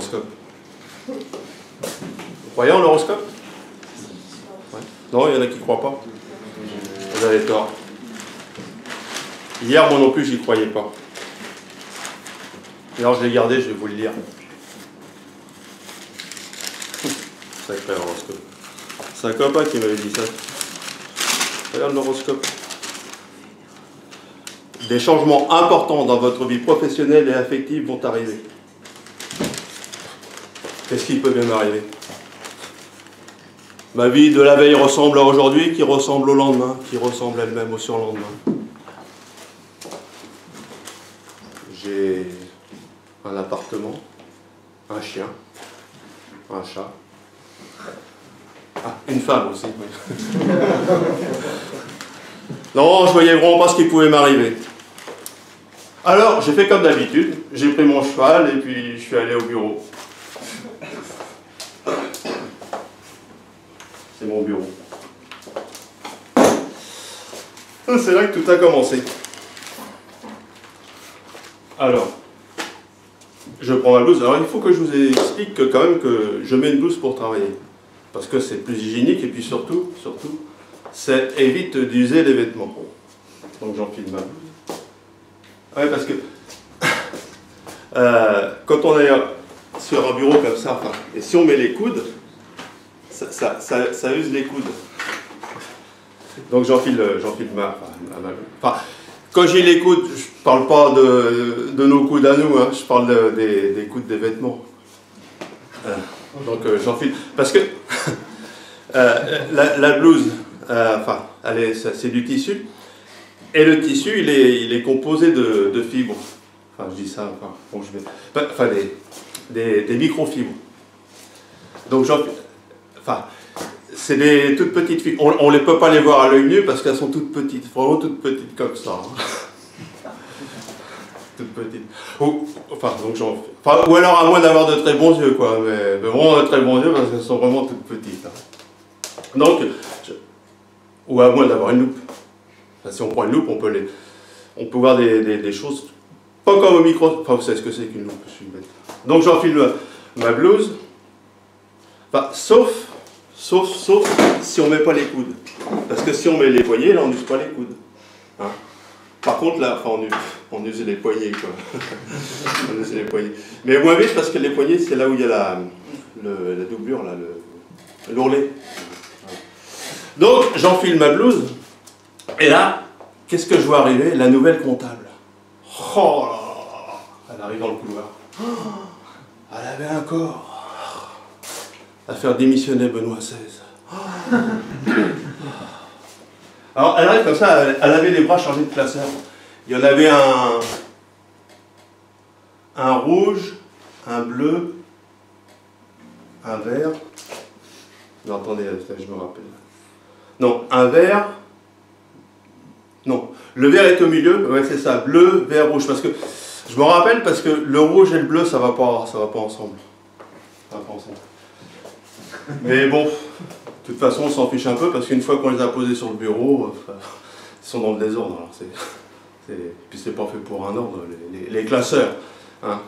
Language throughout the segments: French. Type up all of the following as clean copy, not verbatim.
l'horoscope? Vous croyez en l'horoscope? Ouais. Non, il y en a qui ne croient pas. Vous avez tort. Hier, moi non plus, j'y croyais pas. Alors je l'ai gardé, je vais vous le lire. Sacré horoscope. C'est un copain qui m'avait dit ça. Regarde l'horoscope. Des changements importants dans votre vie professionnelle et affective vont arriver. Qu'est-ce qui peut bien m'arriver? Ma vie de la veille ressemble à aujourd'hui, qui ressemble au lendemain, qui ressemble elle-même au surlendemain. J'ai un appartement, un chien, un chat. Ah, une femme aussi. Oui. Non, je voyais vraiment pas ce qui pouvait m'arriver. Alors, j'ai fait comme d'habitude. J'ai pris mon cheval et puis je suis allé au bureau. C'est mon bureau. C'est là que tout a commencé. Alors, je prends ma blouse. Alors, il faut que je vous explique que, quand même que je mets une blouse pour travailler. Parce que c'est plus hygiénique et puis surtout, ça évite d'user les vêtements. Donc j'enfile ma blouse. Ouais, parce que quand on est sur un bureau comme ça, enfin, et si on met les coudes, ça use les coudes. Donc j'enfile ma blouse. Enfin, quand j'ai les coudes, je ne parle pas de nos coudes à nous, hein, je parle des coudes des vêtements. Donc j'enfile. Parce que la blouse, enfin, c'est du tissu. Et le tissu, il est composé de fibres. Enfin, je dis ça, enfin, bon, des microfibres. Donc, enfin, c'est des toutes petites fibres. On ne peut pas les voir à l'œil nu parce qu'elles sont toutes petites, vraiment toutes petites comme ça. Hein. Toutes petites. Ou alors à moins d'avoir de très bons yeux, quoi. Mais vraiment de très bons yeux parce qu'elles sont vraiment toutes petites. Hein. Donc, ou à moins d'avoir une loupe. Enfin, si on prend une loupe, on peut voir des choses pas comme au micro. Enfin, vous savez ce que c'est qu'une loupe, je suis bête. Donc j'enfile ma blouse. Enfin, sauf si on ne met pas les coudes. Parce que si on met les poignets, là, on n'use pas les coudes. Hein? Par contre, là, enfin, on use les poignets, quoi. On use les poignets. Mais moins vite, parce que les poignets, c'est là où il y a la doublure, là, l'ourlet. Donc, j'enfile ma blouse. Et là, qu'est-ce que je vois arriver? La nouvelle comptable. Oh là là, elle arrive dans le couloir. Oh, elle avait un corps à faire démissionner Benoît XVI. Oh. Alors, elle arrive comme ça, elle avait les bras chargés de classeurs. Il y en avait un rouge, un bleu, un vert. Non, attendez, je me rappelle. Non, un vert. Non, le vert est au milieu, ouais c'est ça, bleu, vert, rouge, parce que, je me rappelle parce que le rouge et le bleu, ça va pas ensemble. Ça va pas ensemble. Mais bon, de toute façon, on s'en fiche un peu, parce qu'une fois qu'on les a posés sur le bureau, ils sont dans le désordre, alors puis c'est pas fait pour un ordre, les classeurs. Hein,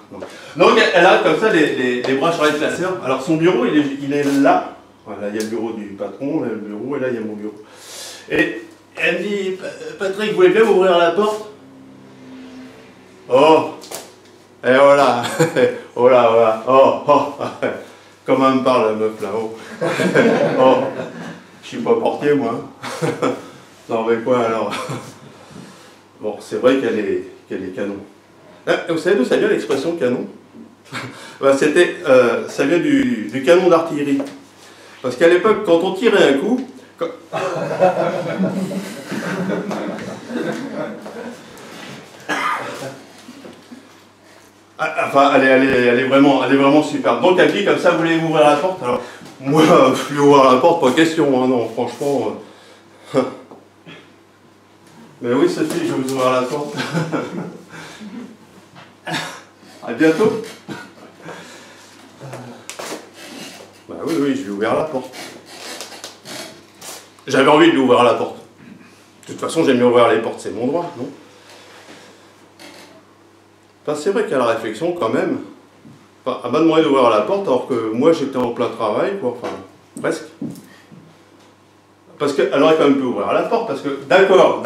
donc elle a comme ça les bras chargés de classeurs, alors son bureau, il est là, voilà, il y a le bureau du patron, là, le bureau, et là il y a mon bureau. Et elle me dit, Patrick, vous voulez bien m'ouvrir la porte? Oh, et voilà, oh là, voilà, oh, comment elle me parle la meuf là-haut. Oh, je suis pas portier moi. Non mais quoi alors? Bon, c'est vrai qu'elle est canon. Vous savez d'où ça vient l'expression canon? Ben, ça vient du canon d'artillerie. Parce qu'à l'époque, quand on tirait un coup, enfin, elle est vraiment super. Donc elle dit comme ça, vous voulez m'ouvrir la porte? Alors, moi, lui ouvrir la porte, pas question, hein, non, franchement. Mais oui, Sophie, je vais vous ouvrir la porte. À bientôt. Bah oui, je lui ai ouvert la porte. J'avais envie de lui ouvrir la porte. De toute façon, j'aime bien ouvrir les portes, c'est mon droit, non? Enfin, c'est vrai qu'à la réflexion, quand même, Enfin, elle m'a demandé d'ouvrir la porte alors que moi j'étais en plein travail, quoi, enfin, presque. Parce qu'elle aurait quand même pu ouvrir la porte, parce que, d'accord,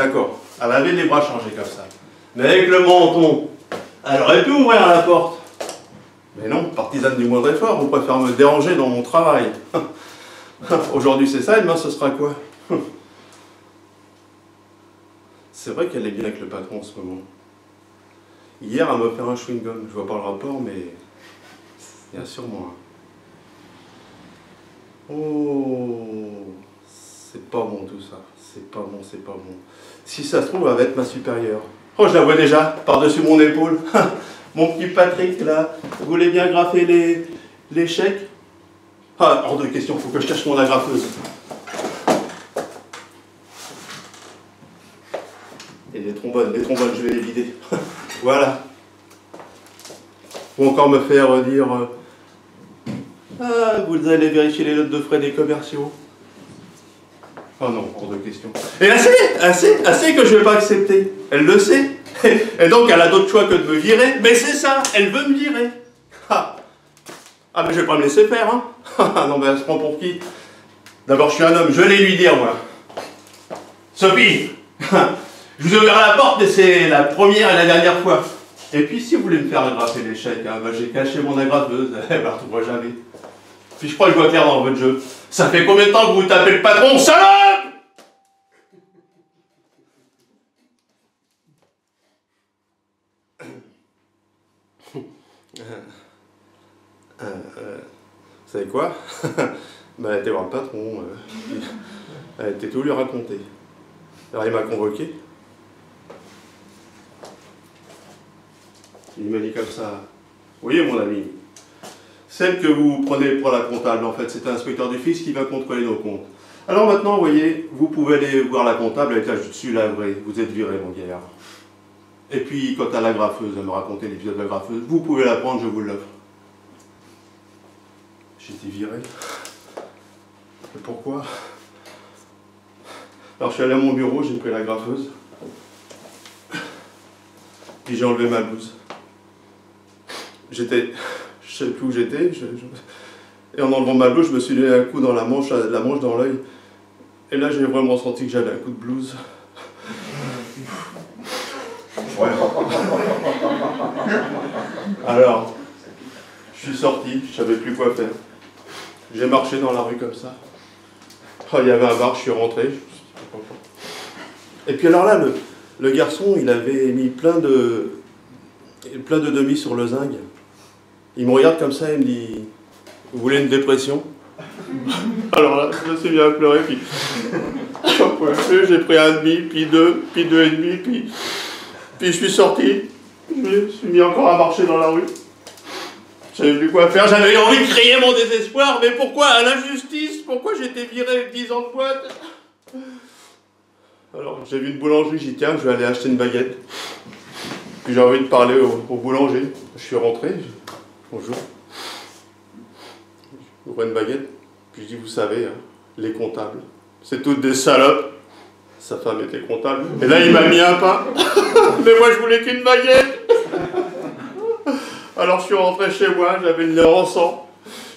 elle avait les bras chargés comme ça. Mais avec le menton, elle aurait pu ouvrir la porte. Mais non, partisane du moindre effort, on préfère me déranger dans mon travail. Aujourd'hui c'est ça, et demain ce sera quoi? C'est vrai qu'elle est bien avec le patron en ce moment. Hier, elle m'a offert un chewing-gum. Je vois pas le rapport, mais il y a sûrement un. Oh, c'est pas bon tout ça. C'est pas bon, c'est pas bon. Si ça se trouve, elle va être ma supérieure. Oh, je la vois déjà, par-dessus mon épaule. Mon petit Patrick, là, vous voulez bien graffer les chèques? Ah, hors de question, faut que je cache mon agrafeuse. Et les trombones, je vais les vider. Voilà. Ou encore me faire dire ah, vous allez vérifier les notes de frais des commerciaux. Oh non, hors de question. Et assez que je ne vais pas accepter. Elle le sait. Et donc elle a d'autres choix que de me virer. Mais c'est ça, elle veut me virer. Ah, mais je vais pas me laisser faire, hein. Non, mais elle se prend pour qui? D'abord, je suis un homme, je vais lui dire, moi. Sophie, je vous ai ouvert la porte, mais c'est la première et la dernière fois. Et puis, si vous voulez me faire agrafer les chèques, hein, bah, j'ai caché mon agrafeuse, elle ne la retrouvera jamais. Puis je crois que je vois clair dans votre jeu. Ça fait combien de temps que vous tapez le patron, salope? Vous savez quoi? Bah, elle était voir le patron. Elle était tout lui raconter. Alors il m'a convoqué. Il m'a dit comme ça. Vous voyez mon ami, celle que vous prenez pour la comptable, en fait, c'est un inspecteur du fisc qui va contrôler nos comptes. Alors maintenant, vous voyez, vous pouvez aller voir la comptable avec la dessus la vraie. Vous êtes viré, mon gaillard. Et puis, quant à l'agrafeuse, elle me racontait l'épisode de l'agrafeuse, vous pouvez la prendre, je vous l'offre. J'ai été viré. Et pourquoi? Alors je suis allé à mon bureau, j'ai pris l'agrafeuse. Puis j'ai enlevé ma blouse. Je ne sais plus où j'étais. Et en enlevant ma blouse, je me suis donné un coup dans la manche dans l'œil. Et là, j'ai vraiment senti que j'avais un coup de blouse. Ouais. Alors, je suis sorti, je savais plus quoi faire. J'ai marché dans la rue comme ça. Oh, il y avait un bar, je suis rentré. Et puis alors là, le garçon, il avait mis plein de demi sur le zinc. Il me regarde comme ça, il me dit « Vous voulez une dépression ?» Alors là, je me suis mis à pleurer, puis j'en pouvais plus, j'ai pris un demi, puis deux et demi, puis je suis sorti. Je me suis mis encore à marcher dans la rue. J'avais plus quoi faire, j'avais envie de crier mon désespoir, mais pourquoi à l'injustice? Pourquoi j'étais viré avec 10 ans de boîte? Alors j'ai vu une boulangerie, j'ai dit tiens, je vais aller acheter une baguette. Puis j'ai envie de parler au boulanger. Je suis rentré, bonjour. J'ouvre une baguette, puis je dis vous savez, hein, les comptables, c'est toutes des salopes. Sa femme était comptable. Et là il m'a mis un pain. Mais moi je voulais qu'une baguette. Alors je suis rentré chez moi, j'avais le nez en sang,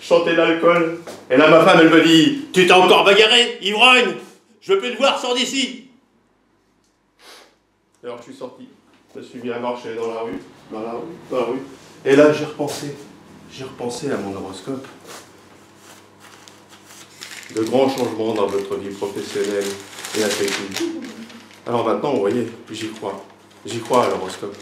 je sentais l'alcool. Et là ma femme elle me dit tu t'es encore bagarré, ivrogne, je veux plus te voir, sors d'ici. Alors je suis sorti, je me suis mis à marcher dans la rue. Et là j'ai repensé à mon horoscope. De grands changements dans votre vie professionnelle et affective. Alors maintenant, vous voyez, j'y crois à l'horoscope.